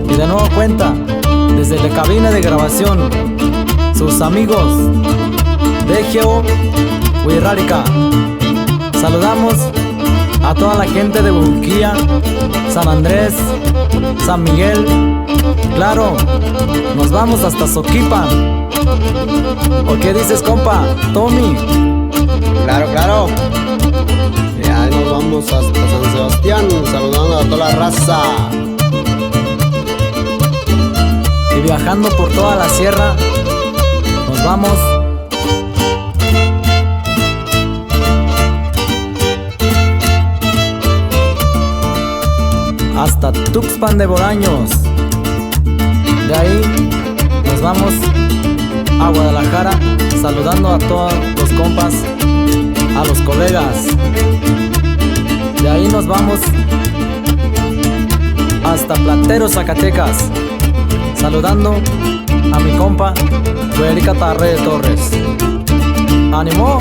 Y de nuevo cuenta, desde la cabina de grabación, sus amigos DGO Huirrárica. Saludamos a toda la gente de Burquía, San Andrés, San Miguel. Claro, nos vamos hasta Soquipan. ¿O qué dices, compa? Tommy. Claro, claro. Ya nos vamos hasta San Sebastián, saludando a toda la raza. Y viajando por toda la sierra, nos vamos hasta Tuxpan de Bolaños. De ahí nos vamos a Guadalajara, saludando a todos los compas, a los colegas. De ahí nos vamos hasta Plateros, Zacatecas, saludando a mi compa Erika Tarre de Torres. ¡Ánimo!